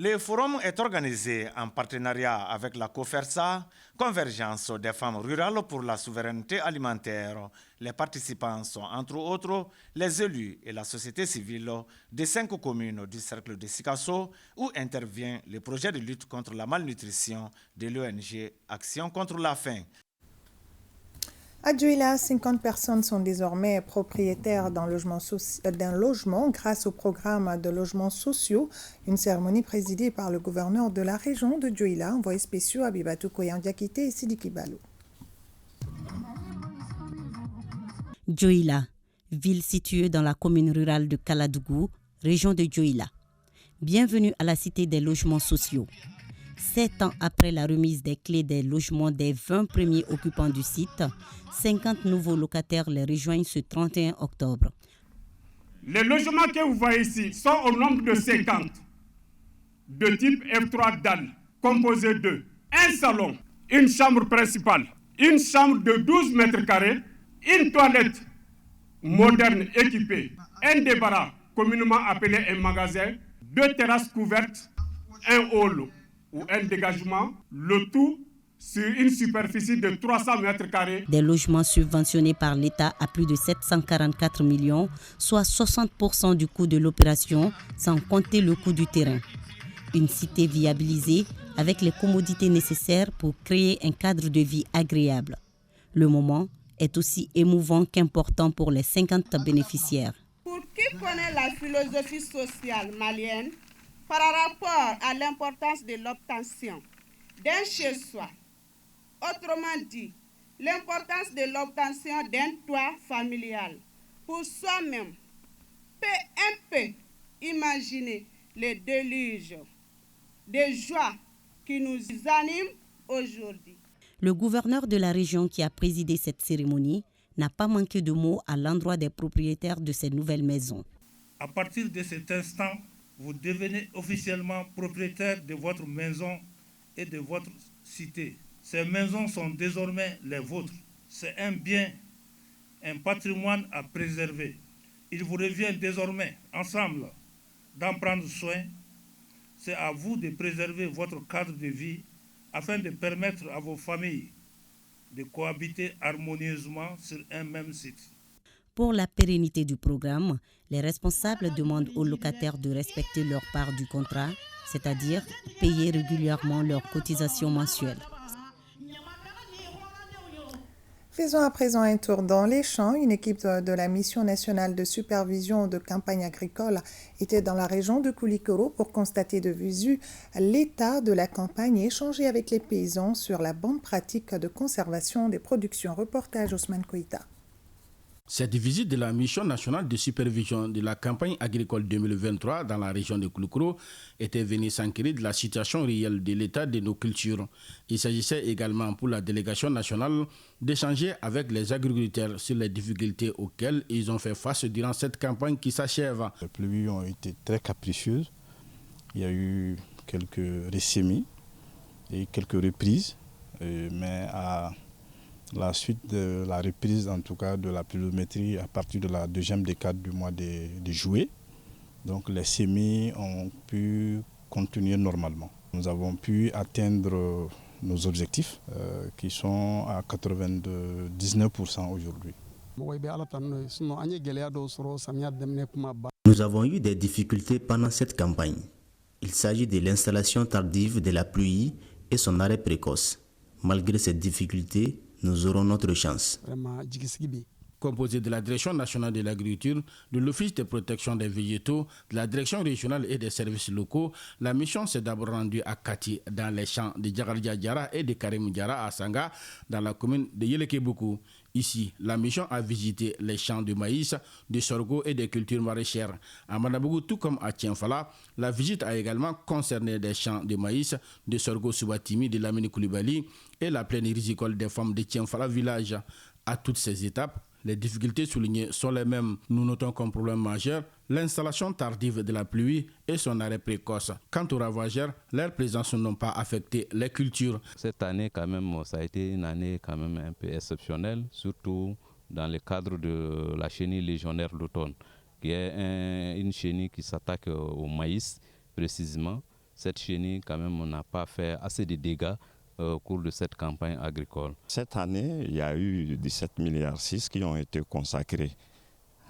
Le forum est organisé en partenariat avec la COFERSA, Convergence des femmes rurales pour la souveraineté alimentaire. Les participants sont entre autres les élus et la société civile des 5 communes du cercle de Sikasso où intervient le projet de lutte contre la malnutrition de l'ONG Action contre la faim. À Djouila, 50 personnes sont désormais propriétaires d'un logement grâce au programme de logements sociaux. Une cérémonie présidée par le gouverneur de la région de Djouila, envoyé spéciaux Abibatou Koyan-Diakite et Sidiki Balou. Djouila, ville située dans la commune rurale de Kaladougou, région de Djouila. Bienvenue à la cité des logements sociaux. 7 ans après la remise des clés des logements des 20 premiers occupants du site, 50 nouveaux locataires les rejoignent ce 31 octobre. Les logements que vous voyez ici sont au nombre de 50, de type F3 DAL, composé de un salon, une chambre principale, une chambre de 12 mètres carrés, une toilette moderne équipée, un débarras communément appelé un magasin, 2 terrasses couvertes, un hall ou un dégagement, le tout sur une superficie de 300 mètres carrés. Des logements subventionnés par l'État à plus de 744 millions, soit 60% du coût de l'opération, sans compter le coût du terrain. Une cité viabilisée avec les commodités nécessaires pour créer un cadre de vie agréable. Le moment est aussi émouvant qu'important pour les 50 bénéficiaires. Pour qui connaît la philosophie sociale malienne par rapport à l'importance de l'obtention d'un chez-soi, autrement dit, l'importance de l'obtention d'un toit familial pour soi-même, peut un peu imaginer les déluges de joie qui nous animent aujourd'hui. Le gouverneur de la région qui a présidé cette cérémonie n'a pas manqué de mots à l'endroit des propriétaires de ces nouvelles maisons. À partir de cet instant, vous devenez officiellement propriétaire de votre maison et de votre cité. Ces maisons sont désormais les vôtres. C'est un bien, un patrimoine à préserver. Il vous revient désormais, ensemble, d'en prendre soin. C'est à vous de préserver votre cadre de vie afin de permettre à vos familles de cohabiter harmonieusement sur un même site. Pour la pérennité du programme, les responsables demandent aux locataires de respecter leur part du contrat, c'est-à-dire payer régulièrement leurs cotisations mensuelles. Faisons à présent un tour dans les champs. Une équipe de la Mission nationale de supervision de campagne agricole était dans la région de Koulikoro pour constater de visu l'état de la campagne et échanger avec les paysans sur la bonne pratique de conservation des productions. Reportage Ousmane Koïta. Cette visite de la Mission nationale de supervision de la campagne agricole 2023 dans la région de Koulikoro était venue s'enquérir de la situation réelle de l'état de nos cultures. Il s'agissait également pour la délégation nationale d'échanger avec les agriculteurs sur les difficultés auxquelles ils ont fait face durant cette campagne qui s'achève. Les pluies ont été très capricieuses. Il y a eu quelques ressemis et quelques reprises, mais à la suite de la reprise, en tout cas de la pluviométrie à partir de la deuxième décade du mois de juillet, donc les semis ont pu continuer normalement. Nous avons pu atteindre nos objectifs qui sont à 99% aujourd'hui. Nous avons eu des difficultés pendant cette campagne. Il s'agit de l'installation tardive de la pluie et son arrêt précoce. Malgré cette difficulté, nous aurons notre chance. Composé de la Direction nationale de l'agriculture, de l'Office de protection des végétaux, de la Direction régionale et des services locaux, la mission s'est d'abord rendue à Kati, dans les champs de Djagardia Diara et de Karim Diara à Sanga, dans la commune de Yelekebuku. Ici, la mission a visité les champs de maïs, de sorgho et des cultures maraîchères. À Madabougou, tout comme à Tienfala, la visite a également concerné des champs de maïs, de sorgho Subatimi, de Lamine Koulibaly et la plaine risicole des femmes de Tienfala village. À toutes ces étapes, les difficultés soulignées sont les mêmes. Nous notons comme problème majeur l'installation tardive de la pluie et son arrêt précoce. Quant aux ravageurs, leur présence n'ont pas affecté les cultures. Cette année, quand même, ça a été une année quand même un peu exceptionnelle, surtout dans le cadre de la chenille légionnaire d'automne, qui est une chenille qui s'attaque au maïs précisément. Cette chenille, quand même, n'a pas fait assez de dégâts au cours de cette campagne agricole. Cette année, il y a eu 17,6 milliards qui ont été consacrés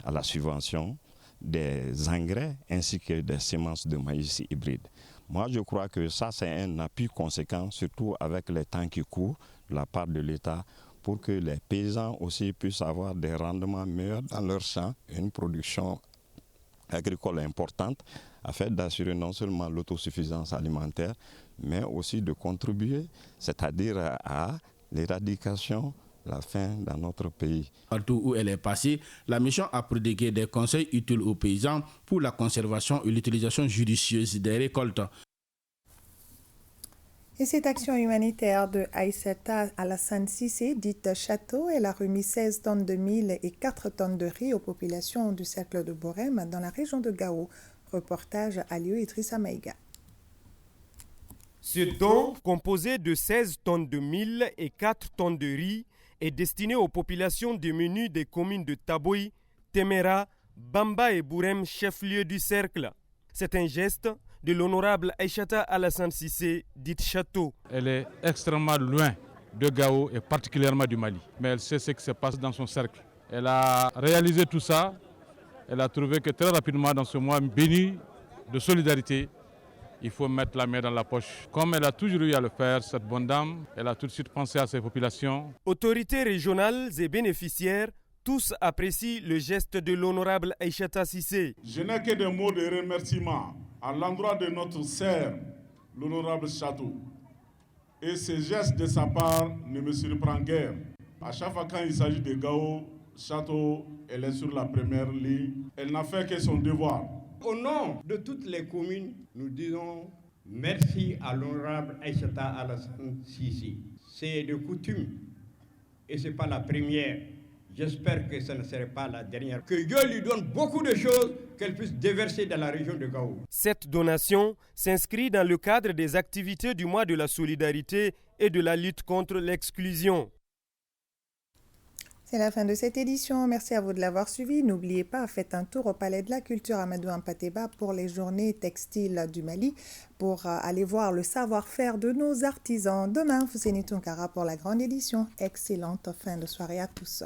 à la subvention des engrais ainsi que des semences de maïs hybrides. Moi, je crois que ça, c'est un appui conséquent, surtout avec les temps qui courent de la part de l'État, pour que les paysans aussi puissent avoir des rendements meilleurs dans leurs champs, une production agricole importante, afin d'assurer non seulement l'autosuffisance alimentaire, mais aussi de contribuer, c'est-à-dire à l'éradication, la faim dans notre pays. Partout où elle est passée, la mission a prodigué des conseils utiles aux paysans pour la conservation et l'utilisation judicieuse des récoltes. Et cette action humanitaire de Aïssata Alassane Cissé, dite Château, elle a remis 16 tonnes de mil et 4 tonnes de riz aux populations du cercle de Borem dans la région de Gao. Reportage à Liu Idrissa Maïga. Ce don, composé de 16 tonnes de mil et 4 tonnes de riz, est destiné aux populations démunies des communes de Taboui, Temera, Bamba et Bourem, chef-lieu du cercle. C'est un geste de l'honorable Aïssata Alassane Cissé, dite Château. Elle est extrêmement loin de Gao et particulièrement du Mali. Mais elle sait ce qui se passe dans son cercle. Elle a réalisé tout ça. Elle a trouvé que très rapidement dans ce mois béni de solidarité, il faut mettre la main dans la poche. Comme elle a toujours eu à le faire, cette bonne dame, elle a tout de suite pensé à ses populations. Autorités régionales et bénéficiaires, tous apprécient le geste de l'honorable Aïssata Cissé. Je n'ai que des mots de remerciement à l'endroit de notre sœur, l'honorable Château. Et ce geste de sa part ne me surprend guère. À chaque fois quand il s'agit de Gao, Château, elle est sur la première ligne. Elle n'a fait que son devoir. Au nom de toutes les communes, nous disons merci à l'honorable Aïssata Alassane Cissé. C'est de coutume et ce n'est pas la première. J'espère que ce ne serait pas la dernière. Que Dieu lui donne beaucoup de choses qu'elle puisse déverser dans la région de Gao. Cette donation s'inscrit dans le cadre des activités du mois de la solidarité et de la lutte contre l'exclusion. C'est la fin de cette édition. Merci à vous de l'avoir suivi. N'oubliez pas, faites un tour au Palais de la Culture Amadou Hampâté-Bâ pour les journées textiles du Mali, pour aller voir le savoir-faire de nos artisans. Demain, Fousseni Tounkara pour la grande édition. Excellente fin de soirée à tous.